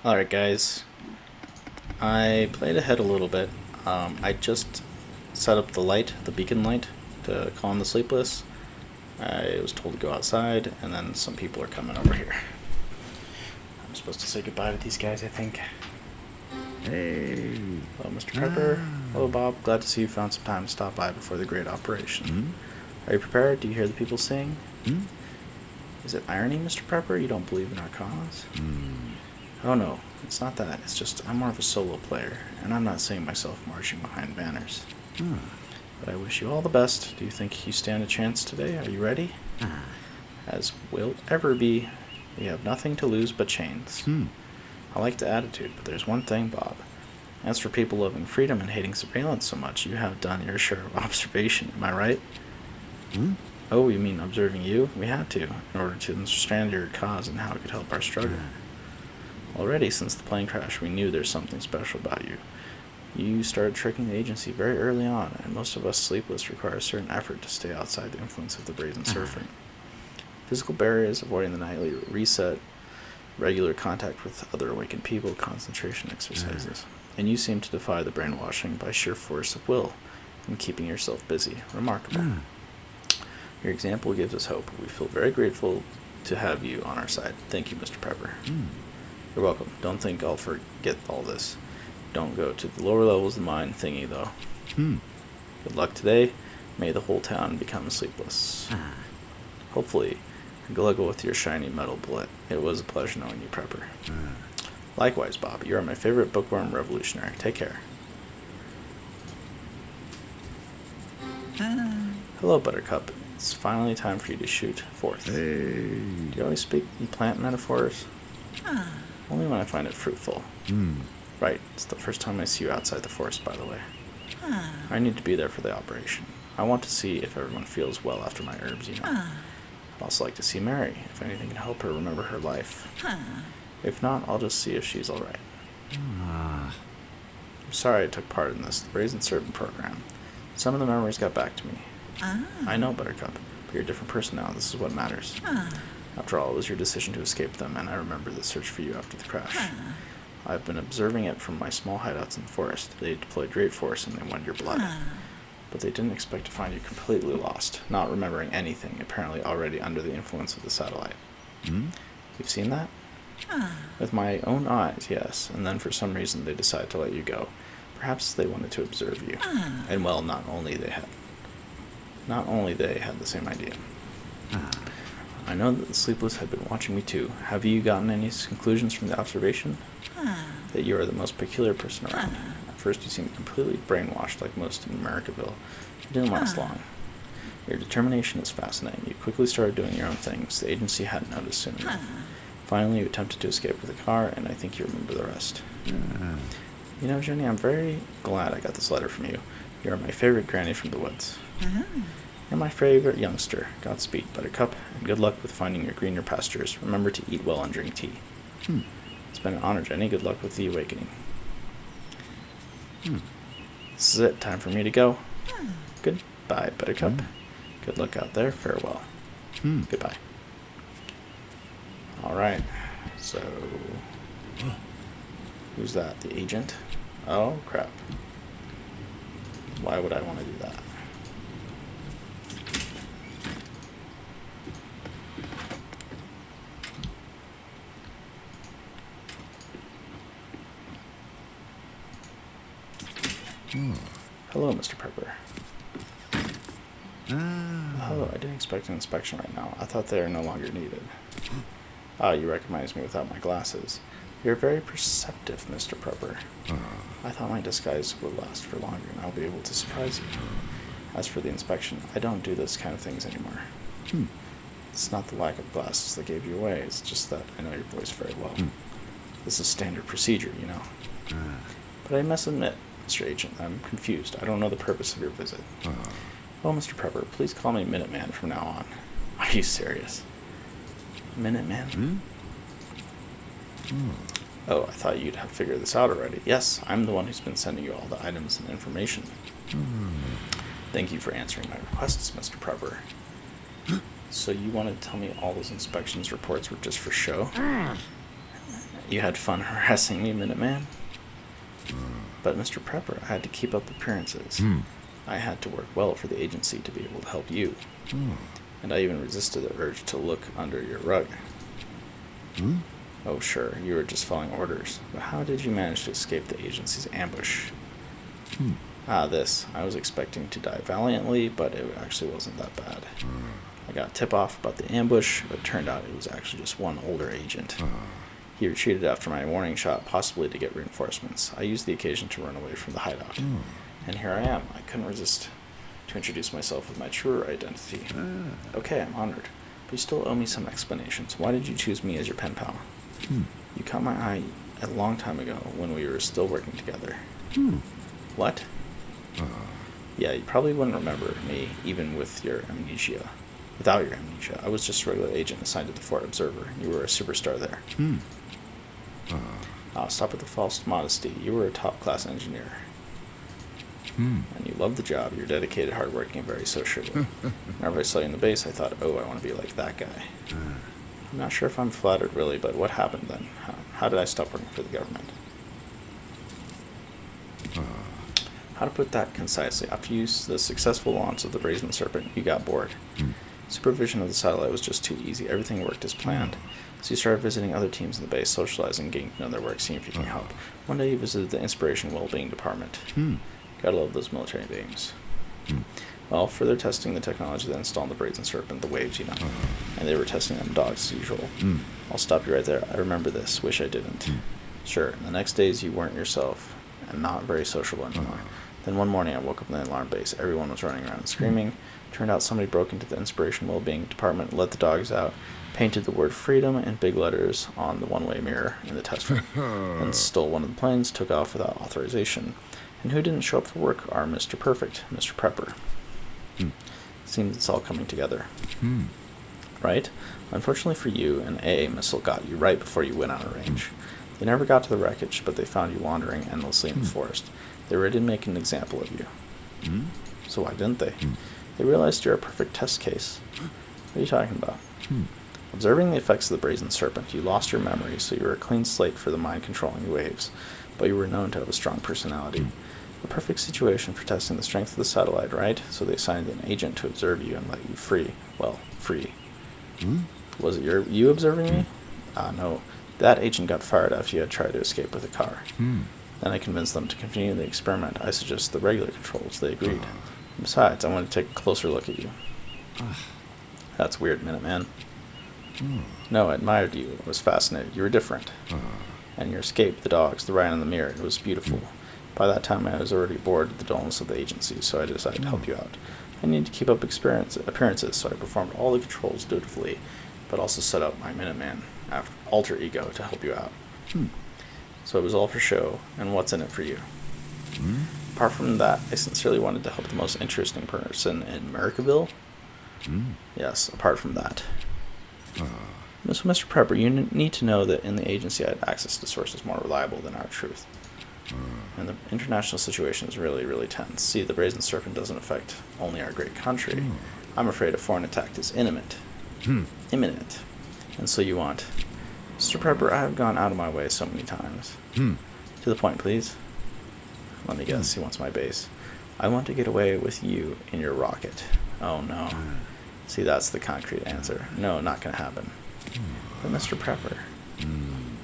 Alright, guys. I played ahead a little bit. I just set up the beacon light, to calm the sleepless. I was told to go outside, and then some people are coming over here. I'm supposed to say goodbye to these guys, I think. Hey. Hello, Mr. Pepper. Hello, Bob. Glad to see you found some time to stop by before the great operation. Hmm? Are you prepared? Do you hear the people sing? Hmm? Is it irony, Mr. Pepper? You don't believe in our cause? Oh no, it's not that. It's just I'm more of a solo player, and I'm not seeing myself marching behind banners. But I wish you all the best. Do you think you stand a chance today? Are you ready? As will ever be, we have nothing to lose but chains. I like the attitude, but there's one thing, Bob. As for people loving freedom and hating surveillance so much, you have done your share of observation, am I right? Hmm? Oh, you mean observing you? We had to, in order to understand your cause and how it could help our struggle. Already, since the plane crash, we knew there's something special about you. You started tricking the agency very early on, and most of us sleepless require a certain effort to stay outside the influence of the brazen serpent. Physical barriers, avoiding the nightly reset, regular contact with other awakened people, concentration exercises. And you seem to defy the brainwashing by sheer force of will and keeping yourself busy. Remarkable. Your example gives us hope. We feel very grateful to have you on our side. Thank you, Mr. Pepper. You're welcome. Don't think I'll forget all this. Don't go to the lower levels of the mine thingy, though. Good luck today. May the whole town become sleepless. Hopefully, good luck with your shiny metal bullet. It was a pleasure knowing you, Prepper. Likewise, Bob. You are my favorite bookworm revolutionary. Take care. Hello, Buttercup. It's finally time for you to shoot forth. Hey. Do you always speak in plant metaphors? Only when I find it fruitful. Right, it's the first time I see you outside the forest, by the way. I need to be there for the operation. I want to see if everyone feels well after my herbs, you know. I'd also like to see Mary, if anything can help her remember her life. If not, I'll just see if she's alright. I'm sorry I took part in this Brazen Serpent program. Some of the memories got back to me. I know, Buttercup, but you're a different person now. This is what matters. After all, it was your decision to escape them, and I remember the search for you after the crash. I've been observing it from my small hideouts in the forest. They deployed great force and they wanted your blood. But they didn't expect to find you completely lost, not remembering anything, apparently already under the influence of the satellite. You've seen that? With my own eyes, yes, and then for some reason they decided to let you go. Perhaps they wanted to observe you. And well, not only they had the same idea. I know that the Sleepless had been watching me too. Have you gotten any conclusions from the observation? That you are the most peculiar person around. At first you seemed completely brainwashed like most in Americaville. It didn't last long. Your determination is fascinating. You quickly started doing your own things. The agency hadn't noticed soon enough. Finally you attempted to escape with a car, and I think you remember the rest. You know, Jenny, I'm very glad I got this letter from you. You are my favorite granny from the woods. You're my favorite youngster. Godspeed, Buttercup, and good luck with finding your greener pastures. Remember to eat well and drink tea. It's been an honor, Jenny. Good luck with the awakening. This is it. Time for me to go. Goodbye, Buttercup. Good luck out there. Farewell. Goodbye. Alright. So... who's that? The agent? Oh, crap. Why would I want to do that? Hello, Mr. Pepper. Hello, I didn't expect an inspection right now. I thought they are no longer needed. Ah, you recognize me without my glasses. You're very perceptive, Mr. Pepper. I thought my disguise would last for longer and I'll be able to surprise you. As for the inspection, I don't do those kind of things anymore. It's not the lack of glasses that gave you away, it's just that I know your voice very well. This is standard procedure, you know. But I must admit, Mr. Agent, I'm confused. I don't know the purpose of your visit. Oh, Mr. Pepper, please call me Minuteman from now on. Are you serious? Minuteman? Oh, I thought you'd have figured this out already. Yes, I'm the one who's been sending you all the items and information. Thank you for answering my requests, Mr. Pepper. So you wanted to tell me all those inspections reports were just for show? You had fun harassing me, Minuteman. But Mr. Prepper, I had to keep up appearances. I had to work well for the agency to be able to help you. And I even resisted the urge to look under your rug. Oh, sure, you were just following orders. But how did you manage to escape the agency's ambush? This. I was expecting to die valiantly, but it actually wasn't that bad. I got a tip-off about the ambush, but it turned out it was actually just one older agent. He retreated after my warning shot, possibly to get reinforcements. I used the occasion to run away from the hideout. And here I am. I couldn't resist to introduce myself with my truer identity. Okay, I'm honored. But you still owe me some explanations. Why did you choose me as your pen pal? You caught my eye a long time ago when we were still working together. What? Yeah, you probably wouldn't remember me, even with your amnesia. Without your amnesia. I was just a regular agent assigned to the Fort Observer. You were a superstar there. Stop with the false modesty. You were a top-class engineer. And you loved the job. You're dedicated, hardworking, and very sociable. Whenever I saw you in the base, I thought, oh, I want to be like that guy. I'm not sure if I'm flattered, really, but what happened then? How did I stop working for the government? How to put that concisely? After you used the successful launch of the Brazen Serpent, you got bored. Supervision of the satellite was just too easy. Everything worked as planned. So you started visiting other teams in the base, socializing, getting to know their work, seeing if you can help. One day you visited the Inspiration Wellbeing Department. Gotta love those military names. Well, further testing the technology that installed the Brazen Serpent, the waves, you know. And they were testing them dogs as usual. I'll stop you right there. I remember this. Wish I didn't. Sure, the next days you weren't yourself, and not very sociable anymore. Then one morning I woke up in the alarm base. Everyone was running around screaming. Turned out somebody broke into the Inspiration Wellbeing Department, let the dogs out, painted the word freedom in big letters on the one-way mirror in the test room, and stole one of the planes, took off without authorization. And who didn't show up for work? Our Mr. Perfect, Mr. Prepper. Seems it's all coming together. Right? Unfortunately for you, an AA missile got you right before you went out of range. They never got to the wreckage, but they found you wandering endlessly in the forest. They were ready to make an example of you. So why didn't they? They realized you're a perfect test case. What are you talking about? Observing the effects of the Brazen Serpent, you lost your memory, so you were a clean slate for the mind-controlling waves, but you were known to have a strong personality. A perfect situation for testing the strength of the satellite, right? So they assigned an agent to observe you and let you free. Well, free. Was it you observing me? No. That agent got fired after you had tried to escape with a car. Then I convinced them to continue the experiment. I suggested the regular controls. They agreed. Besides, I wanted to take a closer look at you. That's weird, Minuteman. No, I admired you. I was fascinated. You were different. And your escape, the dogs, the ride on the mirror, it was beautiful. By that time, I was already bored with the dullness of the agency, so I decided to help you out. I needed to keep up appearances, so I performed all the controls dutifully, but also set up my Minuteman alter ego to help you out. So it was all for show, and what's in it for you? Apart from that, I sincerely wanted to help the most interesting person in Americaville. Yes, apart from that. So, Mr. Prepper, you need to know that in the agency I had access to sources more reliable than our truth. And the international situation is really, really tense. See, the Brazen Serpent doesn't affect only our great country. I'm afraid a foreign attack is imminent. Imminent. And so you want... Mr. Prepper, I have gone out of my way so many times. To the point, please. Let me guess, he wants my base. I want to get away with you in your rocket. Oh, no. See, that's the concrete answer. No, not gonna happen. But Mr. Prepper...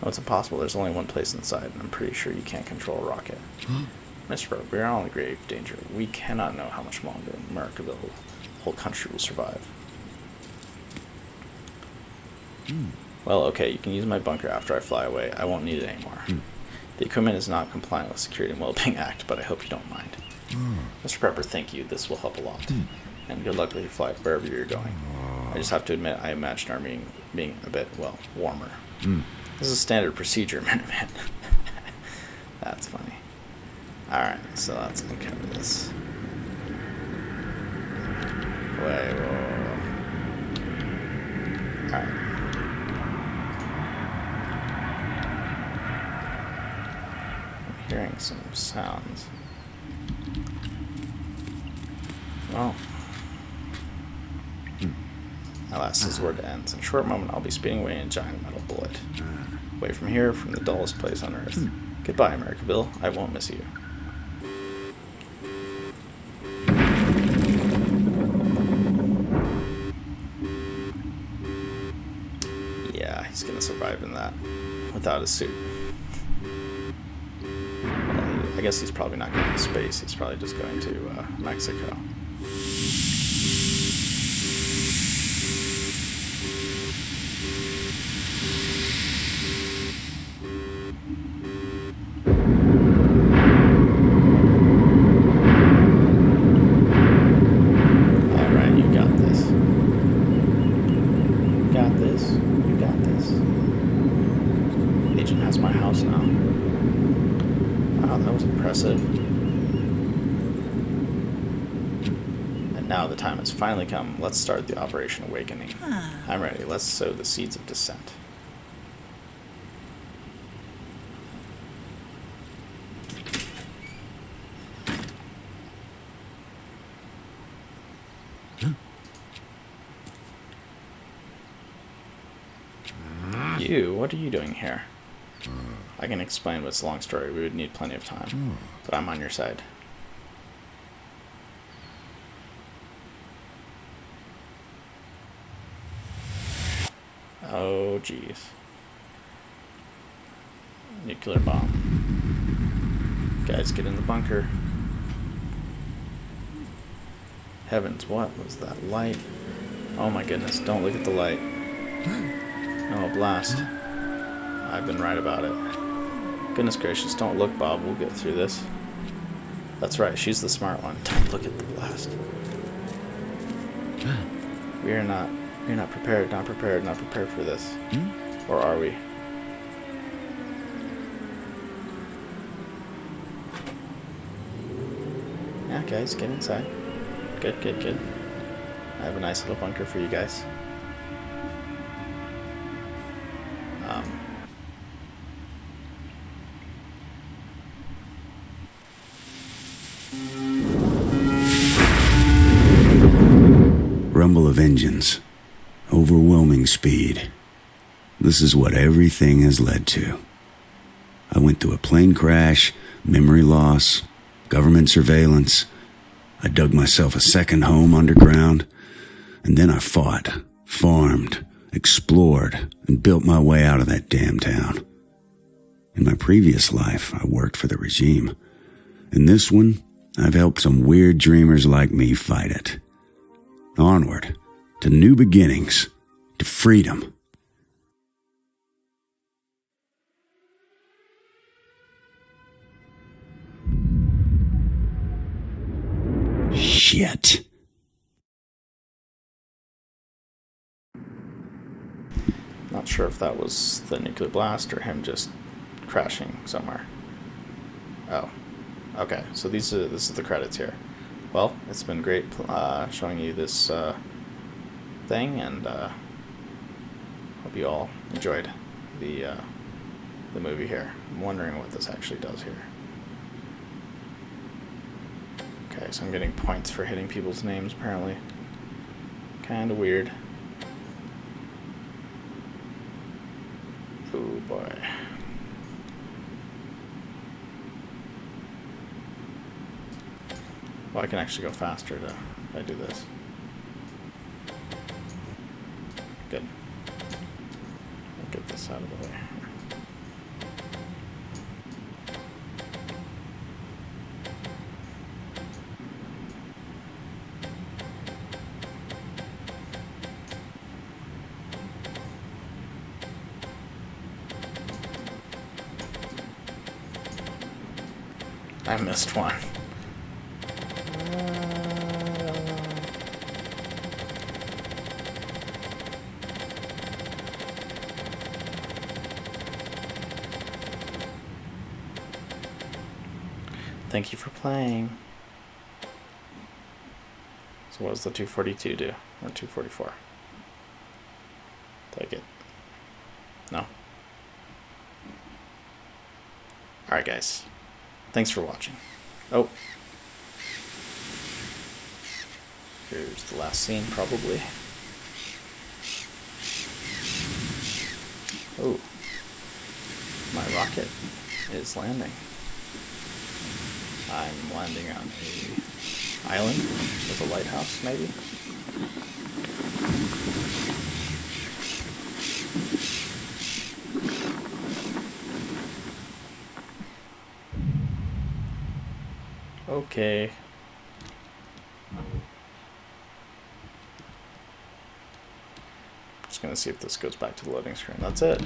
Oh, it's impossible. There's only one place inside, and I'm pretty sure you can't control a rocket. Mr. Prepper, we're all in grave danger. We cannot know how much longer Americaville, the whole country, will survive. Well, okay, you can use my bunker after I fly away. I won't need it anymore. The equipment is not compliant with Security and Wellbeing Act, but I hope you don't mind. Mr. Prepper, thank you. This will help a lot. And good luck with your flight wherever you're going. I just have to admit, I imagine our meeting being a bit, well, warmer. This is standard procedure, Minuteman. That's funny. Alright, so let's uncover this. Wait, whoa. Alright. I'm hearing some sounds. Well. Alas, this word ends. In a short moment, I'll be speeding away in a giant metal bullet. Away from here, from the dullest place on earth. Goodbye, Americaville. I won't miss you. Yeah, he's gonna survive in that without his suit. Well, I guess he's probably not going to space. He's probably just going to Mexico. Alright, you got this. You got this. You got this. Agent has my house now. Wow, that was impressive. And now the time has finally come. Let's start the Operation Awakening. I'm ready. Let's sow the seeds of dissent. You, what are you doing here? I can explain, but it's a long story. We would need plenty of time. But I'm on your side. Oh, jeez. Nuclear bomb. Guys, get in the bunker. Heavens, what was that light? Oh my goodness, don't look at the light. Oh, blast. I've been right about it. Goodness gracious, don't look, Bob. We'll get through this. That's right, she's the smart one. Don't look at the blast. We're not prepared, not prepared for this. Or are we? Yeah, guys, get inside. Good, good, good. I have a nice little bunker for you guys. Rumble of engines. Overwhelming speed. This is what everything has led to. I went through a plane crash, memory loss, government surveillance. I dug myself a second home underground, and then I fought, farmed, explored, and built my way out of that damn town. In my previous life, I worked for the regime. In this one, I've helped some weird dreamers like me fight it. Onward, to new beginnings, to freedom. Shit. Not sure if that was the nuclear blast or him just crashing somewhere. Oh, okay. So this is the credits here. Well, it's been great showing you this thing, and hope you all enjoyed the movie here. I'm wondering what this actually does here. Okay, so I'm getting points for hitting people's names, apparently. Kinda weird. Oh boy. Well, I can actually go faster if I do this. Good. I'll get this out of the way. I missed one. Thank you for playing. So what does the 242 do? Or 244? Take it. No? Alright guys. Thanks for watching. Oh. Here's the last scene, probably. Oh. My rocket is landing. I'm landing on a island with a lighthouse, maybe. Okay. Just gonna see if this goes back to the loading screen. That's it.